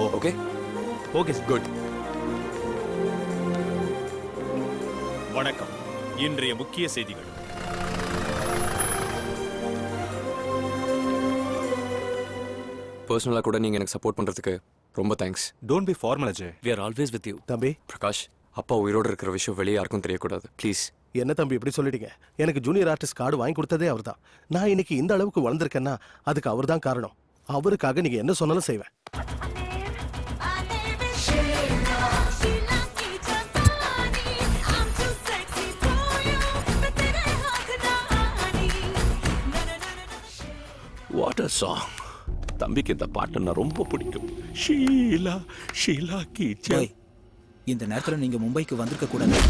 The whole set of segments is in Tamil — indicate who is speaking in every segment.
Speaker 1: Okay
Speaker 2: okay good.
Speaker 3: வணக்கம். இன்றைய முக்கிய செய்திகள்.
Speaker 1: பர்சனலா கூட நீங்க எனக்கு சப்போர்ட் பண்றதுக்கு ரொம்ப thanks.
Speaker 2: Don't be formal Ajay.
Speaker 1: We are always with you.
Speaker 4: தம்பி
Speaker 1: பிரகாஷ், அப்பா உயிரோடு இருக்கிற விஷயம் வெளியே யாருக்கும் தெரியக்கூடாது ப்ளீஸ்.
Speaker 4: என்ன தம்பி இப்படி சொல்லிட்டீங்க? எனக்கு ஜூனியர் ஆர்டிஸ்ட் கார்டு வாங்கி கொடுத்ததே அவர் தான். நான் இன்னைக்கு இந்த அளவுக்கு வளர்ந்துருக்கேன்னா அதுக்கு அவர் தான் காரணம். அவருக்காக நீங்க என்ன சொன்னாலும் செய்வேன்.
Speaker 5: What a song. தம்பிக்கு இந்த பாட்டுன்னா ரொம்ப பிடிக்கும். ஷீலா ஷீலா கி ஜெய்.
Speaker 6: இந்த நேரத்துல நீங்க மும்பைக்கு வந்திருக்க கூடாது.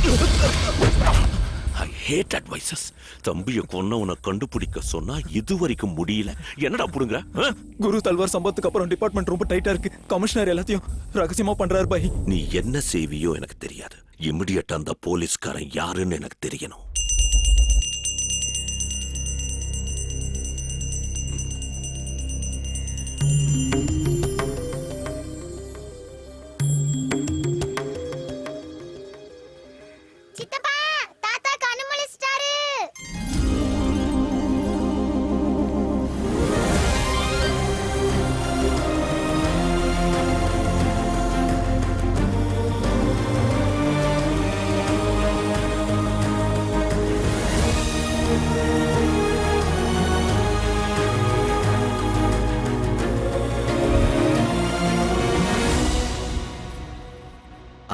Speaker 5: ஐ ஹேட் அட்வைசஸ். தம்பியை கொன்னவனை கண்டுபிடிக்க சொன்னா இதுவரைக்கும் முடியல. என்னடா புடுங்க?
Speaker 6: குரு தல்வார் சம்பவத்துக்கு அப்புறம் டிபார்ட்மெண்ட் ரொம்ப டைட்டா இருக்கு. கமிஷனர் எல்லாத்தையும் ரகசியமா பண்றாரு பாய்.
Speaker 5: நீ என்ன செய்வியோ எனக்கு தெரியாது. இமிடியேட்டா அந்த போலீஸ்காரன் யாருன்னு எனக்கு தெரியணும்.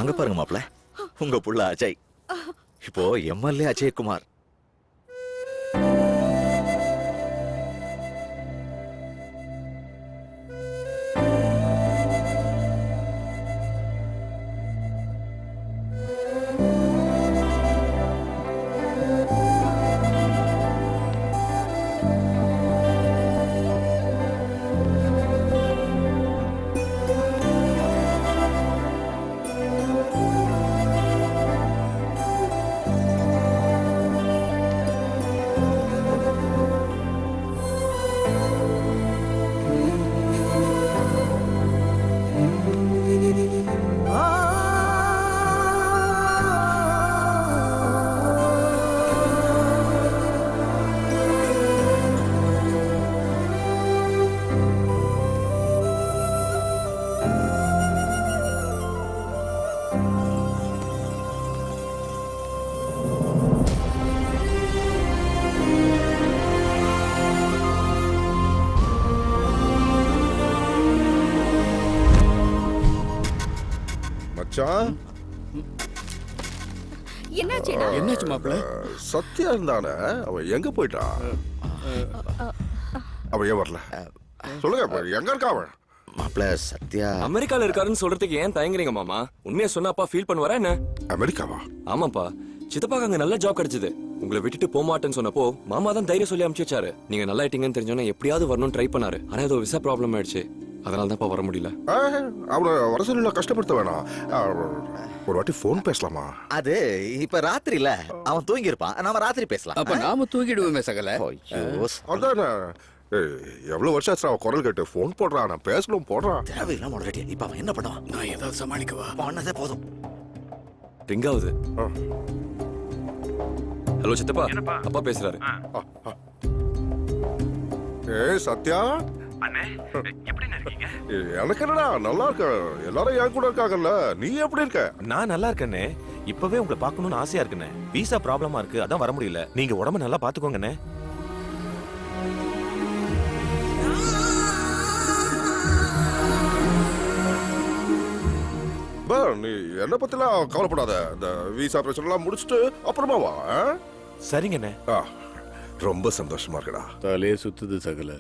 Speaker 7: அங்க பாருங்க மாப்ள, உங்க புள்ள அஜய். இப்போ எம்எல்ஏ அஜய்குமார்.
Speaker 6: என்னாச்சு மாப்ள?
Speaker 8: சத்யா இருந்தானே, அவன் எங்க போயிட்டான்? அவன் ஏன் வரல? சொல்லுங்க, எங்க இருக்கா அவன்?
Speaker 7: மாப்ள சத்யா
Speaker 1: அமெரிக்கால இருக்காருன்னு சொல்றதுக்கு ஏன் தயங்குறீங்க மாமா? உண்மையா சொன்னா அப்பா ஃபீல் பண்ணுவாரா என்ன?
Speaker 8: அமெரிக்காவா?
Speaker 1: ஆமாப்பா, சித்தப்பாக்கு அங்க நல்ல ஜாப் கிடைச்சது. உங்களை விட்டுட்டு போக மாட்டேன்னு சொன்னப்போ மாமா தான் தைரியம் சொல்லி அனுப்பிச்சு வச்சாரு. நீங்க நல்லா ஆயிட்டீங்கன்னு தெரிஞ்சோன்னா எப்படியாவது வரணும்னு ட்ரை பண்ணாரு. ஆனா ஏதோ விசா ப்ராப்ளம் ஆயிடுச்சு. அதனால தான்ப்பா வர முடியல.
Speaker 8: அவனை வர சொல்லி கஷ்டப்படுத்த வேணாம். ஒரு வாட்டி போன் பேசலாமா?
Speaker 7: அது இப்ப ராத்திரில அவன் தூங்கி இருப்பான். நாம ராத்திரி பேசலாம்.
Speaker 6: அப்ப நாம தூங்கிடுவோமே சகல.
Speaker 8: அதானே, எவ்வளவு வருஷம் ஆச்சு அவன் குரல் கேட்டு போன் போடுறான். நான் பேசணும் போடுறான்.
Speaker 7: தேவையில்லாம ஆல்ரெடி. இப்ப அவன் என்ன பண்ணுவான்?
Speaker 6: நான் ஏதாவது சமாளிக்கவா?
Speaker 7: பண்ணதே போதும்.
Speaker 1: ரிங் ஆகுது. ஹலோ சித்தப்பா, அப்பா பேசுறாரு.
Speaker 8: சத்யா, எனக்கு என்னடா நல்லா இருக்க. எல்லாரும் என் கூட இருக்காங்கல்ல, நீ எப்படி இருக்க?
Speaker 2: நான் நல்லா இருக்கேனே. இப்பவே உங்களை பார்க்கணும்னு ஆசையா இருக்குனே. வீசா ப்ராப்ளமா இருக்கு, அதான் வர முடியல. நீங்க உடம்ப நல்லா பாத்துக்கோங்கண்ணே.
Speaker 8: நீ என்ன பத்திலாம் கவலைப்படாத. இந்த வீசா பிரச்சனை எல்லாம் முடிச்சுட்டு அப்புறமா வா.
Speaker 2: சரிங்கண்ணே.
Speaker 8: ரொம்ப சந்தோஷமா இருக்கடா.
Speaker 9: தலையே சுத்துது சகல.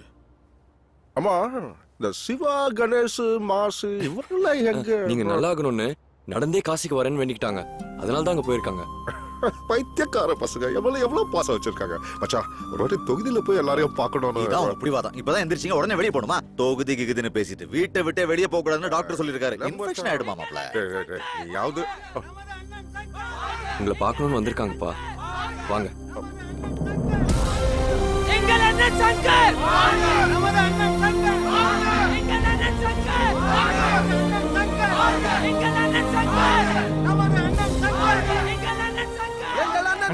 Speaker 8: அம்மா, இந்த சிவா, கணேஷ், மாசு இவரெல்லாம் எங்க?
Speaker 1: நீங்க நல்லா ஆகணும்னு நடந்தே காசிக்கு வரேன்னு வேண்டிக்கிட்டாங்க. அதனால தான் அங்க போயிருக்காங்க.
Speaker 8: பைத்தியக்கார பசங்க எவ்வளவு பாசம் வச்சிருக்காங்க. மச்சான், ஒரு வாட்டி தொகுதியில போய் எல்லாரையும் பார்க்கணும்னு.
Speaker 7: இதான் பிடிவாதம். இப்பதான் எந்திரிச்சிங்க, உடனே வெளியே போணுமா? தொகுதி கிகுதின்னு பேசிட்டு வீட்டை விட்டு வெளியே போக கூடாதுன்னு டாக்டர் சொல்லிருக்காரு. இன்ஃபெக்ஷன் ஆயிடுமா மாப்ள?
Speaker 8: யாவது
Speaker 1: உங்களை பார்க்கணும்னு வந்திருக்காங்கப்பா, வாங்க.
Speaker 10: எங்கள் அண்ணன் சங்கர்! நமது அண்ணன் சங்கர்! எங்கள் அண்ணன் சங்கர்!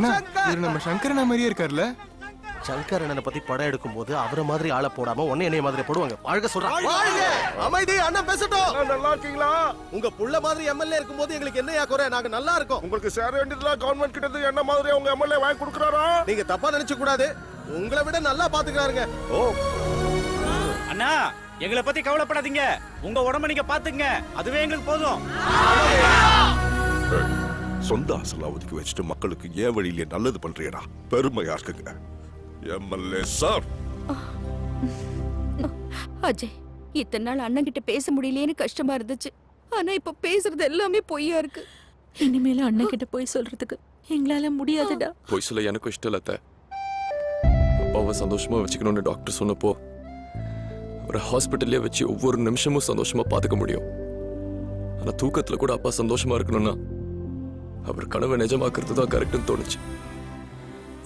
Speaker 4: சங்கர்
Speaker 9: நம்ம சங்கரனா மாதிரியே இருக்காருல்ல?
Speaker 4: சங்கர் அண்ணனை பத்தி படம் எடுக்கும் போது அவரை மாதிரி ஆளை போடாம ஒன்னே என்னைய மாதிரி போடுவாங்க. வாழ்க சொல்றாங்க. அமைதி, அண்ணன் பேசட்டும்.
Speaker 8: நல்லா இருக்கீங்களா?
Speaker 4: உங்க புள்ள மாதிரி எம்எல்ஏ இருக்கும்போது எங்களுக்கு என்னையா குறை? நாங்க நல்லா இருக்கோம்.
Speaker 8: உங்களுக்கு சேர வேண்டியதுலாம் கவர்மெண்ட் கிட்ட இருந்து என்ன மாதிரி உங்க எம்எல்ஏ வாங்கி கொடுக்குறாரா?
Speaker 4: நீங்க தப்பா நினைச்சு கூடாது. உங்களை விட நல்லா பாத்துக்கிறாருங்க.
Speaker 8: ஓ,
Speaker 3: அண்ணா எங்களை பத்தி கவலைப்படாதீங்க, உங்க உடம்ப நீங்க பாத்துங்க, அதுவே எங்களுக்கு போதும்.
Speaker 8: சொந்த ஆசைலாம் ஒதுக்கி வச்சுட்டு மக்களுக்கு ஏன் வழியிலே நல்லது பண்றீடா, பெருமையா இருக்குங்க எம்எல்ஏ சார்.
Speaker 10: அஜய், இத்தனை நாள் அண்ணன் கிட்ட பேச முடியலையேன்னு கஷ்டமா இருந்துச்சு. ஆனா இப்ப பேசுறது எல்லாமே பொய்யா இருக்கு. இனிமேல அண்ணன் கிட்ட போய் சொல்றதுக்கு எங்களால முடியாதுடா.
Speaker 1: போய் சொல்ல எனக்கும் இஷ்டம் இல்ல அத்தை. அப்பாவை சந்தோஷமா வச்சுக்கணும்னு டாக்டர் சொன்னப்போ அவரை ஹாஸ்பிட்டல்லே வச்சு ஒவ்வொரு நிமிஷமும் சந்தோஷமா பாத்துக்க முடியும். ஆனா தூக்கத்துல கூட அப்பா சந்தோஷமா இருக்கணும்னா அவர் கனவை நிஜமாக்குறது தான் கரெக்ட்னு தோணுச்சு.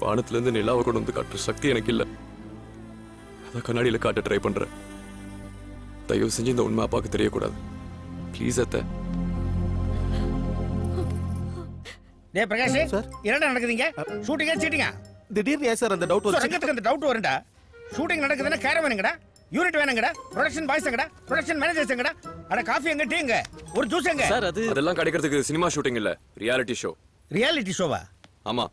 Speaker 1: வானத்துல இருந்து நிலாவை கொண்டு வந்து காட்டுற சக்தி எனக்கு இல்ல. அதான் கண்ணாடியில காட்ட ட்ரை பண்றேன். தயவு செஞ்சு இந்த உண்மை அப்பாவுக்கு தெரியக்கூடாது. ப்ளீஸ் அத்தை.
Speaker 11: டேய் பிரகாஷ்,
Speaker 4: சார்.
Speaker 11: என்னடா நடக்குதுங்க? ஷூட்டிங்கா சீட்டிங்கா?
Speaker 4: திடீர்னு ஏன் சார் அந்த டவுட் வந்து?
Speaker 11: ரங்கத்துக்கு அந்த டவுட் வரும்டா. ஷூட்டிங் நடக்குதுன்னா கேரம் வேணுங்கடா, யூனிட் வேணுங்கடா, ப்ரொடக்ஷன் பாய்ஸ் எங்கடா, ப்ரொடக்ஷன் மேனேஜர்ஸ் எங்கடா, அட காஃபி எங்க, டீ எங்க, ஒரு ஜூஸ் எங்க?
Speaker 1: சார் அதெல்லாம் கிடைக்கிறதுக்கு சினிமா ஷூட்டிங் இல்ல, ரியாலிட்டி ஷோ.
Speaker 11: ரியாலிட்டி ஷோவா?
Speaker 1: ஆமா.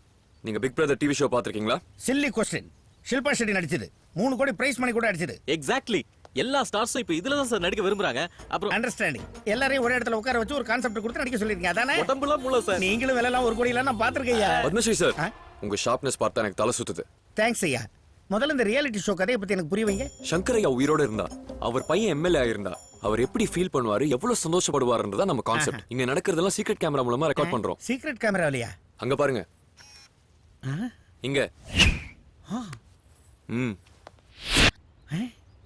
Speaker 1: நீங்க பிக் பிரதர் டிவி ஷோ பாத்திருக்கீங்களா?
Speaker 11: Silly question. ஷில்பா ஷெட்டி நடிச்சது. 3 கோடி பிரைஸ் மணி கூட அடிச்சது.
Speaker 6: எக்ஸாக்ட்லி. எல்லா ஸ்டார்ஸும் இப்ப இதுல தான் சார் நடிக்க விரும்புறாங்க. அப்புறம்
Speaker 11: அண்டர்ஸ்டாண்டிங். எல்லாரையும் ஒரே இடத்துல உட்கார வச்சு ஒரு கான்செப்ட் கொடுத்து நடிக்க சொல்லிருக்கீங்க, அதானே?
Speaker 6: உடம்புலாம் முள்ள சார்.
Speaker 11: நீங்களும் வெள்ளலாம் 1 கோடி எல்லாம் நான் பாத்துருக்கேயா.
Speaker 1: பத்மஸ்ரீ சார், உங்க ஷார்ப்னஸ் பார்த்தா எனக்கு தலை சுத்துது.
Speaker 11: தேங்க்ஸ் ஐயா. முதல்ல இந்த ரியாலிட்டி ஷோ கதையை பத்தி எனக்கு புரிய வைங்க.
Speaker 1: சங்கரையா உயிரோட இருந்தா, அவர் பையன் எம்எல்ஏ ஆயிருந்தா, அவர் எப்படி ஃபீல் பண்ணுவாரு, எவ்வளவு சந்தோஷப்படுவாருன்றதா நம்ம கான்செப்ட். இங்க நடக்கிறதெல்லாம் சீக்ரெட் கேமரா மூலமா ரெக்கார்ட் பண்றோம்.
Speaker 11: சீக்ரெட் கேமராவிலையா?
Speaker 1: அங்க பாருங்க, இங்க.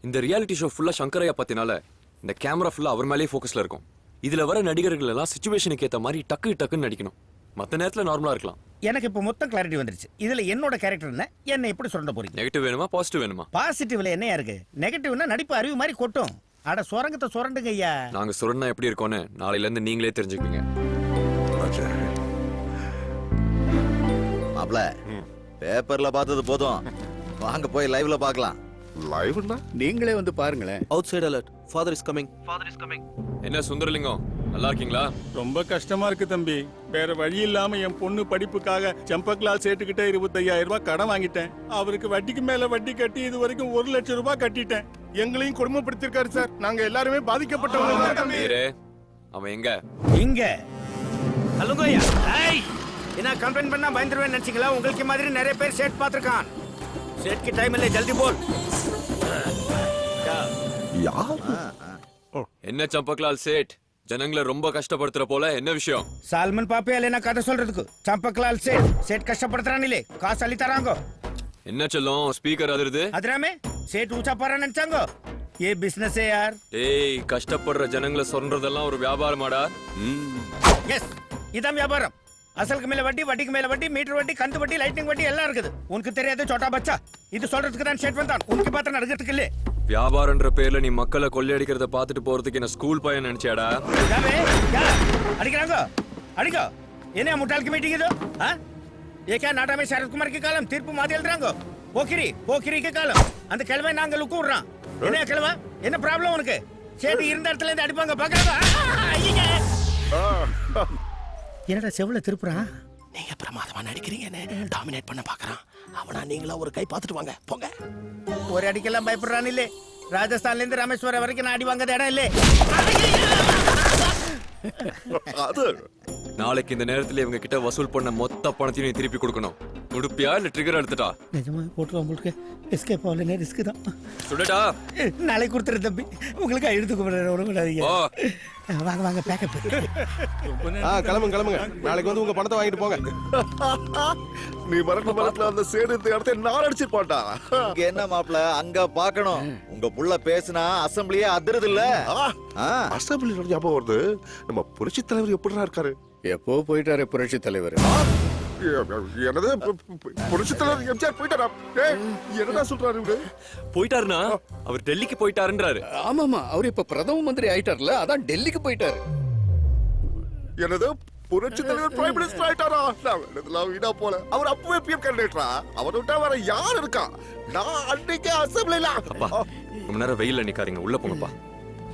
Speaker 1: இந்த ரியாலிட்டி ஷோ ஃபுல்லா சங்கரையா பத்தினால இந்த கேமரா ஃபுல்லா அவர் மேலேயே ஃபோக்கஸ்ல இருக்கும். இதுல வர நடிகர்கள் எல்லாம் சிச்சுவேஷனுக்கு ஏத்த மாதிரி டக்கு டக்குன்னு நடிக்கணும். மத்த நேரத்துல நார்மலா இருக்கலாம்.
Speaker 11: எனக்கு இப்போ மொத்தம் கிளாரிட்டி வந்துருச்சு. இதுல என்னோட கேரக்டர் என்ன எப்படி சொல்ல போறீங்க?
Speaker 1: நெகட்டிவ் வேணுமா பாசிட்டிவ் வேணுமா?
Speaker 11: பாசிட்டிவ்ல என்னையா இருக்கு? நெகட்டிவ்னா நடிப்பு அறிவு மாதிரி கொட்டும். அட சுரங்கத்தை சுரண்டுங்க ஐயா.
Speaker 1: நாங்க சுரண்டா எப்படி இருக்கோன்னு நாளையில இருந்து நீங்களே தெரிஞ்சுக்குவீங்க.
Speaker 7: மாப்ள, பேப்பர்ல பார்த்தது போதும், வாங்க போய் லைவ்ல பார்க்கலாம்.
Speaker 8: லைவ்னா
Speaker 11: நீங்களே வந்து பாருங்களேன்.
Speaker 4: Out side alert. Father is coming.
Speaker 1: என்ன சுந்தரலிங்கம், நல்லா இருக்கீங்களா?
Speaker 9: ரொம்ப கஷ்டமா இருக்கு தம்பி. வேற வழி இல்லாம என் பொண்ணு படிப்புக்காக சம்பக்லால் சேட்டுக்கிட்ட 25,000 ரூபாய் கடன் வாங்கிட்டேன். அவருக்கு வட்டிக்கு மேல வட்டி கட்டி இது வரைக்கும் 1 லட்சம் ரூபாய் கட்டிட்டேன். எங்களையும் கொடுமைப்படுத்திருக்காரு சார். நாங்க எல்லாருமே பாதிக்கப்பட்டவங்க.
Speaker 1: பேரே, அவன் எங்க?
Speaker 11: இங்க சொல்லுங்க ஐயா. ஏய், என்ன கம்ப்ளைண்ட் பண்ணா பயந்துருவேன் நினைச்சீங்களா? உங்களுக்கு மாதிரி நிறைய பேர் சேட் பாத்துருக்கான். சேட் की टाइम இல்லை, ஜல்தி போல்.
Speaker 8: யார்?
Speaker 1: என்ன சம்பக்லால் சேட், ஜனங்களை ரொம்ப கஷ்டப்படுத்துற போல, என்ன விஷயம்?
Speaker 11: சால்மன் பாப்பே இல்லைனா கதை சொல்றதுக்கு சம்பக்லால் சேட் கஷ்டப்படுத்துறான் இல்லே, காசு அள்ளி தராங்க.
Speaker 1: என்ன சொல்லும், ஸ்பீக்கர் அதிருது.
Speaker 11: அதுராமே சேட் ஊச்சா போற நினைச்சாங்க. ஏ பிசினஸ் யார்.
Speaker 1: ஏய், கஷ்டப்படுற ஜனங்களை சொல்றதெல்லாம் ஒரு வியாபாரமாடா?
Speaker 11: எஸ், இதான் வியாபாரம். அசலுக்கு மேல வட்டி, வட்டிக்கு மேல வட்டி, மீட்டர் வட்டி, கந்து வட்டி, லைட்டிங் வட்டி எல்லாம் இருக்குது. உனக்கு தெரியாது சோட்டா பச்சா. இது சொல்றதுக்கு தான் சேட் வந்தான். உனக்கு பார்த்தா நடக்கிறதுக்கு இல்ல.
Speaker 1: வியாபாரம்ன்ற பேர்ல நீ மக்களை கொள்ளையடிக்கிறத பார்த்துட்டு போறதுக்கு என்ன ஸ்கூல் பையன் நினைச்சியாடா?
Speaker 11: அடிக்கிறாங்க, அடிக்கோ. என்ன முட்டாளுக்கு மீட்டிங் இது? ये क्या नाटा में शरद कुमार की कालम तीर्ப்பு மாத்தி எழுதுறாங்க. போக்கிரிக்கு காலம். அந்த கிழமை நாங்க லுக்கு விடுறோம். என்ன கிழமை, என்ன ப்ராப்ளம் உனக்கு? சேட்டு இருந்த இடத்துல இருந்து அடிப்பாங்க பாக்குறதா? என்னடா செவல திருப்புறான்?
Speaker 4: நீங்க பிரமாதமா நடிக்கிறீங்கன்னு டாமினேட் பண்ண பாக்குறான். அவனா நீங்களா ஒரு கை பார்த்துட்டு வாங்க, போங்க.
Speaker 11: ஒரு அடிக்கெல்லாம் பயப்படுறான் இல்லே. ராஜஸ்தான்ல இருந்து ராமேஸ்வரம் வரைக்கும் நான் அடி வாங்காத இடம் இல்லே.
Speaker 8: அது
Speaker 1: நாளைக்கு இந்த நேரத்துல இவங்க கிட்ட வசூல் பண்ண மொத்த பணத்தையும் நீ திருப்பி கொடுக்கணும். கொடுப்பியா இல்ல ட்ரிகர் எடுத்துட்டா?
Speaker 11: நிஜமா போட்டுருவான் உங்களுக்கு. எஸ்கேப் ஆகலனே ரிஸ்க் தான்.
Speaker 1: சுடடா.
Speaker 11: நாளைக்கு கொடுத்துரு தம்பி. உங்களுக்கு எடுத்து விடாதீங்க. வாங்க பேக்கப்.
Speaker 4: கிளம்புங்க. நாளைக்கு வந்து உங்க பணத்தை வாங்கிட்டு போங்க.
Speaker 8: நீ மரத்துல அந்த சேடு இந்த இடத்தை நான் அடிச்சிருப்பான்டா.
Speaker 7: இங்க என்ன மாப்ள, அங்க பார்க்கணும். உங்க புள்ள பேசினா அசெம்பிளியே அதிருது இல்ல?
Speaker 8: அசம்பிளி ஞாபகம் வருது. நம்ம புரட்சி தலைவர் எப்படிடா இருக்காரு?
Speaker 11: எப்போ போயிட்டாரு புரட்சி தலைவர்?
Speaker 8: என்னது புரட்சி தலைவர் எம்ஜிஆர் போயிட்டாரா? என்னடா சொல்றாரு இவரு?
Speaker 1: போயிட்டாருனா அவர் டெல்லிக்கு போயிட்டாருன்றாரு.
Speaker 11: ஆமாமா, அவர் இப்ப பிரதம மந்திரி ஆயிட்டார்ல, அதான் டெல்லிக்கு போயிட்டாரு.
Speaker 8: என்னது புரட்சி தலைவர் பிரைம் மினிஸ்டர் ஆயிட்டாரா? நான் இதெல்லாம் வீணா போல. அவர் அப்பவே பிஎம் கேண்டிடேட்டா? அவரை விட்டா வேற யார் இருக்கா? நான் அன்னைக்கு அசெம்பிளில
Speaker 1: அப்பா ரொம்ப நேரம் வெயில்ல நிக்காதீங்க, உள்ள போங்கப்பா.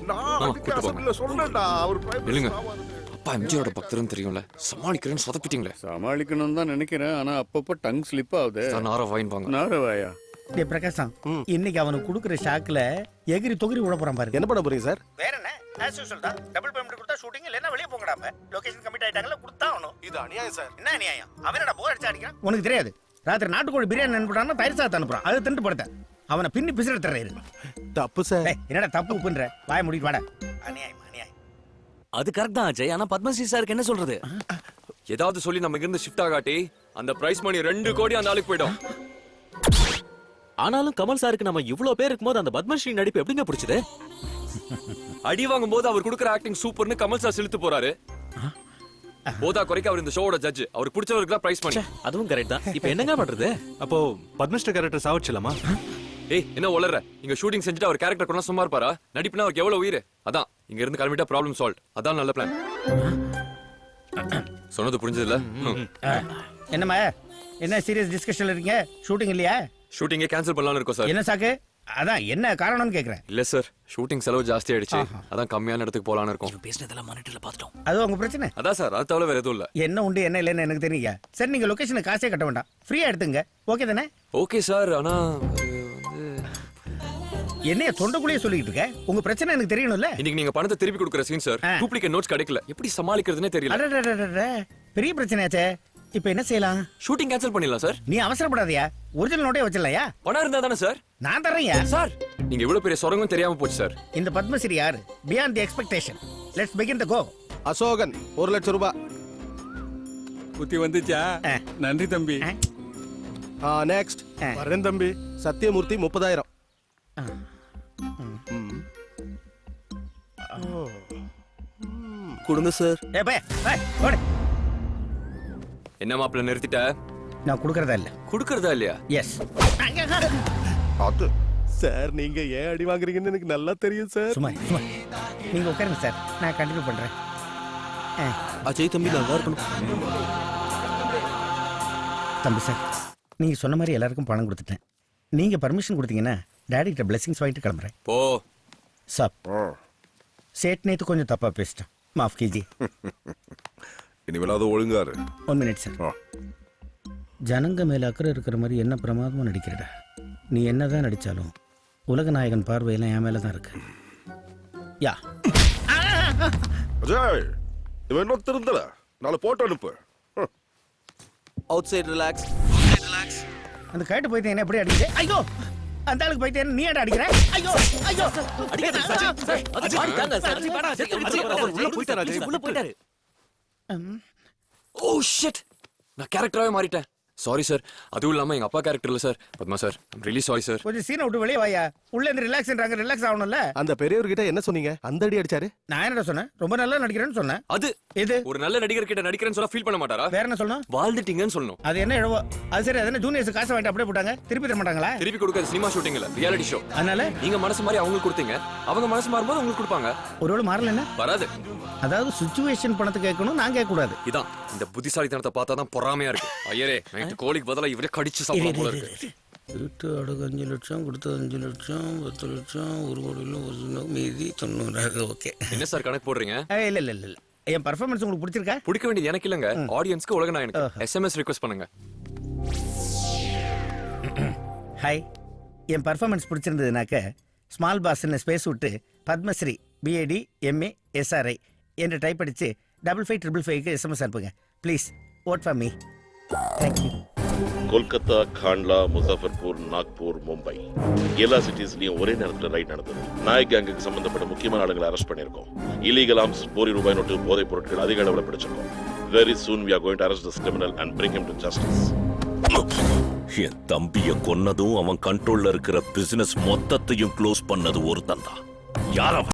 Speaker 8: நான் அன்னைக்கு அசெம்பிளில சொன்னேன்டா அவர் பிரைம்
Speaker 1: இல்லைங்க.
Speaker 8: மினிஸ்டர் ஆவாருன்னு.
Speaker 1: அப்பா எம்ஜிஆரோட பக்தர்னு தெரியும்ல, சமாளிக்கிறேன்னு சொதப்பிட்டீங்களே.
Speaker 9: சமாளிக்கணும் தான் நினைக்கிறேன், ஆனா அப்பப்போ டங் ஸ்லிப் ஆகுது.
Speaker 1: நார வாயின் வாங்க.
Speaker 9: நாரவாயா?
Speaker 11: டே பிரகாசம், இன்னைக்கு அவனுக்கு கொடுக்குற ஷாக்ல எகிரி தொகிரி விட போறான் பாருங்க.
Speaker 4: என்ன பண்ண போறீங்க சார்?
Speaker 11: வேற என்ன, ஆஸ் யூசுவல் தான். டபுள் பேமெண்ட் கொடுத்தா ஷூட்டிங், இல்லைன்னா வெளியே போங்கடாம. லொகேஷன் கமிட் ஆயிட்டாங்கல, கொடுத்தா ஆகணும்.
Speaker 4: இது அநியாயம் சார்.
Speaker 11: என்ன நியாயம்? அவனடா போர் அடிச்சு அடிக்கிறான். உனக்கு தெரியாது, ராத்திரி நாட்டுக்கோழி பிரியாணி அனுப்புறான்னா தயிர் சாதத்தை அனுப்புறான். அதை திண்டு படுத்த அவனை பின்னி பிசிற தர்றாரு.
Speaker 4: தப்பு சார்.
Speaker 11: என்னடா தப்பு உப்புன்ற? வாய முடிட்டு வாடா. அநியாயம் அநியாயம்.
Speaker 6: அது கரெக்ட் தான் அஜய். ஆனா பத்மஸ்ரீ சாருக்கு என்ன சொல்றது?
Speaker 1: ஏதாவது சொல்லி நம்ம இருந்து ஷிஃப்ட் ஆகாட்டி அந்த பிரைஸ் மணி 2 கோடி அந்த ஆளுக்கு போயிடும்.
Speaker 6: ஆனாலும் கமல் சாருக்கு நம்ம இவ்ளோ பேர் இருக்கும்போது அந்த பத்மஸ்ரீ நடிப்பு எப்படிங்க பிடிச்சது?
Speaker 1: அடி வாங்கும் போது அவர் கொடுக்குற ஆக்டிங் சூப்பர்னு கமல் சார் செலுத்து போறாரு. போதா குறைக்க அவர் இந்த ஷோவோட ஜட்ஜ். அவருக்கு பிடிச்சவருக்கு தான் பிரைஸ் மணி.
Speaker 6: அதுவும் கரெக்ட் தான். இப்போ என்னங்க பண்றது?
Speaker 12: அப்போ பத்மஸ்ரீ கேரக்டர் சாவச்சிடலாமா?
Speaker 1: ஏய் என்ன வளர்ற? இங்க ஷூட்டிங் செஞ்சுட்டு அவர் கேரக்டர் கொண்டா சும்மா இருப்பாரா? நடிப்புனா அவருக்கு எவ்வளவு உயிர். அதான் இங்க இருந்து கிளம்பிட்டா ப்ராப்ளம் சால்வ். அதான் நல்ல பிளான். சொன்னது புரிஞ்சது இல்ல?
Speaker 11: என்னம்மா, என்ன சீரியஸ் டிஸ்கஷன்ல இருக்கீங்க? ஷூட்டிங் இல்லையா?
Speaker 1: ஷூட்டிங்கே கேன்சல் பண்ணலாம்னு இருக்கோம் சார்.
Speaker 11: என்ன சாக்கு? அதான் என்ன காரணம்னு கேக்குறேன்.
Speaker 1: இல்ல சார், ஷூட்டிங் செலவு ஜாஸ்தி ஆயிடுச்சு. அதான் கம்மியான இடத்துக்கு போலான்னு இருக்கோம்.
Speaker 6: பேசினதெல்லாம் மானிட்டர்ல பார்த்துட்டோம்.
Speaker 11: அது உங்க பிரச்சனை.
Speaker 1: அதான் சார், அது தவிர வேற எதுவும் இல்ல.
Speaker 11: என்ன உண்டு என்ன இல்லைன்னு எனக்கு தெரியுங்க. சரி, நீங்க லொகேஷனுக்கு காசே கட்ட வேண்டாம், ஃப்ரீயா எடுத்துங்க. ஓகே தானே?
Speaker 1: ஓகே சார், ஆனா
Speaker 11: என்னைய தொண்டைக்குள்ளேயே சொல்லிட்டு இருக்க? உங்க பிரச்சனை எனக்கு தெரியணும்ல.
Speaker 1: இன்னைக்கு நீங்க பணத்தை திருப்பி கொடுக்குற சீன் சார். டூப்ளிகேட் நோட்ஸ் கிடைக்கல. எப்படி சமாளிக்கிறதுனே தெரியல.
Speaker 11: அடடடடட, பெரிய பிரச்சனையாச்சே. இப்போ என்ன செய்யலாம்?
Speaker 1: ஷூட்டிங் கேன்சல் பண்ணிடலாம் சார்.
Speaker 11: நீ அவசரப்படாதயா, ஒரிஜினல் நோட்டே வச்சிடலையா?
Speaker 1: பணம் இருந்தா தானே சார்.
Speaker 11: நான் தர்றேன்யா.
Speaker 1: சார் நீங்க இவ்வளவு பெரிய சொரங்கும் தெரியாம போச்சு சார்.
Speaker 11: இந்த பத்மஸ்ரீ யாரு? Beyond the expectation. Let's begin the go.
Speaker 4: Ashokan 1 லட்சம் ரூபாய்.
Speaker 9: புத்தி வந்துச்சா? நன்றி தம்பி.
Speaker 4: நெக்ஸ்ட் வரேன் தம்பி. சத்யமூர்த்தி 30,000.
Speaker 6: கொடுங்க சார்.
Speaker 11: ஏய் பே, ஏய் ஓடு.
Speaker 1: என்ன மாப்பிள்ள நிறுத்திட்ட?
Speaker 11: நான் கொடுக்கறதா இல்ல.
Speaker 1: குடுக்கறதா இல்லையா?
Speaker 11: எஸ்.
Speaker 8: அது
Speaker 4: சார் நீங்க ஏன் அடி வாங்குறீங்கன்னு எனக்கு நல்லா தெரியும் சார்.
Speaker 11: சும்மா சும்மா நீங்க உட்காருங்க சார், நான் கண்டினியூ பண்றேன்.
Speaker 6: அஜய் தம்பி நல்லா இருக்கணும்.
Speaker 11: தம்பி சார், நீங்க சொன்ன மாதிரி எல்லாருக்கும் பணம் கொடுத்துட்டேன். நீங்க பர்மிஷன் கொடுத்தீங்கன்னா டாடி கிட்ட பிளெஸிங்ஸ் வாங்கிட்டு கிளம்புறேன்.
Speaker 1: போ
Speaker 11: சாப். சேட் நேத்து கொஞ்சம் தப்பா பேசிட்டேன், மாஃப் கீஜி.
Speaker 8: இனிமேலாவது ஒழுங்காரு.
Speaker 11: 1 மினிட் சார். ஜனங்க மேல அக்கறை இருக்கிற மாதிரி என்ன பிரமாதமா நடிக்கிறடா. நீ என்னதான் நடிச்சாலும் உலக நாயகன் பார்வையெல்லாம் என் மேல தான் இருக்கு. யா
Speaker 8: அஜய், இவன் இன்னும் திருந்தல. நாளை போட்டோ அனுப்பு.
Speaker 6: Out side relax.
Speaker 11: அந்த கேட்டு போயிட்டு என்ன எப்படி அடிக்கிறேன்? ஐயோ, அந்த ஆளுக்கு போயிட்டு நீ ஏன்டா அடிக்கிற? ஐயோ ஐயோ,
Speaker 6: அடிக்காத சார். சார் அஜய் அடிக்காத சார். அஜய் வேணாம். அஜய் அவர் உள்ள போயிட்டாரு. அஜய் உள்ள போயிட்டாரு.
Speaker 1: ஓ ஷிட், நான் கேரக்டராவே மாறிட்டேன். Sorry sir. அதுவும் இல்லாம எங்க அப்பா கேரக்டர் இல்ல sir. Padma sir, I'm really sorry sir.
Speaker 11: கொஞ்சம் சீனை விட்டு வெளியே வாயா. உள்ள இருந்து ரிலாக்ஸ்ன்றாங்க, ரிலாக்ஸ் ஆகணும்ல.
Speaker 4: அந்த பெரியவர்கிட்ட என்ன சொன்னீங்க? அந்த அடி அடிச்சாரு.
Speaker 11: நான் என்னடா சொன்னேன்? ரொம்ப நல்லா நடிக்கிறேன்னு சொன்னேன்.
Speaker 1: அது
Speaker 11: இது
Speaker 1: ஒரு நல்ல நடிகர் கிட்ட நடிக்கிறேன்னு சொன்னா ஃபீல் பண்ண மாட்டாரா?
Speaker 11: வேற என்ன சொல்லணும்?
Speaker 1: வாழ்ந்துட்டீங்கன்னு சொல்லணும்.
Speaker 11: அது என்ன இழவோ? அது சரி, அது என்ன ஜூனியர்ஸ் காசை வாங்கிட்டு அப்படியே போட்டாங்க, திருப்பி தர மாட்டாங்களா?
Speaker 1: திருப்பி கொடுக்காது. சினிமா ஷூட்டிங் இல்ல, ரியாலிட்டி ஷோ.
Speaker 11: அதனால
Speaker 1: நீங்க மனசு மாதிரி அவங்களுக்கு கொடுத்தீங்க, அவங்க மனசு மாறும்போது உங்களுக்கு கொடுப்பாங்க.
Speaker 11: ஒருவேளை மாறல என்ன?
Speaker 1: வராது.
Speaker 11: அதாவது சுச்சுவேஷன் பணத்தை கேட்கணும், நான் கேட்க கூடாது.
Speaker 1: இதான் இந்த புத்திசாலித்தனத்தை பார்த்தா தான் பொறாமையா இருக்கு. ஐயரே, நைட்டு கோழிக்கு பதிலா இவரே கடிச்சு சாப்பிட போல இருக்கு.
Speaker 11: வீட்டு அடகு 5 லட்சம், கொடுத்தது 5 லட்சம், 10 லட்சம், 1 கோடியில் 1 மீதி 90. ஓகே.
Speaker 1: என்ன சார் கணக்கு போடுறீங்க?
Speaker 11: இல்ல இல்ல இல்ல, என் பர்ஃபார்மன்ஸ் உங்களுக்கு பிடிச்சிருக்கா?
Speaker 1: பிடிக்க வேண்டியது எனக்கு இல்லங்க, ஆடியன்ஸ்க்கு. உலக நாயனுக்கு SMS ரிக்வெஸ்ட் பண்ணுங்க.
Speaker 11: ஹாய், என் பர்ஃபார்மன்ஸ் பிடிச்சிருந்ததுனாக்க ஸ்மால் பாஸ்ன்னு ஸ்பேஸ் விட்டு பத்மஸ்ரீ BAD MA SRI என்று டைப் அடிச்சு 5555க்கு SMS அனுப்புங்க please. Vote for me. Thank you.
Speaker 5: Kolkata, Kandla, Muzaffarpur, Nagpur, Mumbai எல்லா சிட்டிஸ்லயும் ஒரே நேரத்தில் ரைட் நடந்தது. நாய் கேங்குக்கு சம்பந்தப்பட்ட முக்கியமான ஆளுங்களை அரெஸ்ட் பண்ணியிருக்கோம். இல்லீகல் ஆர்ம்ஸ், போரி ரூபாய் நோட்டு, போதைப் பொருட்கள் அதிக அளவில் பிடிச்சிருக்கோம். Very soon we are going to arrest this criminal and bring him to justice. என் தம்பிய கொன்னதும் அவன் கண்ட்ரோல்ல இருக்கிற பிசினஸ் மொத்தத்தையும் க்ளோஸ் பண்ணது ஒருத்தன் தான். யார் அவன்?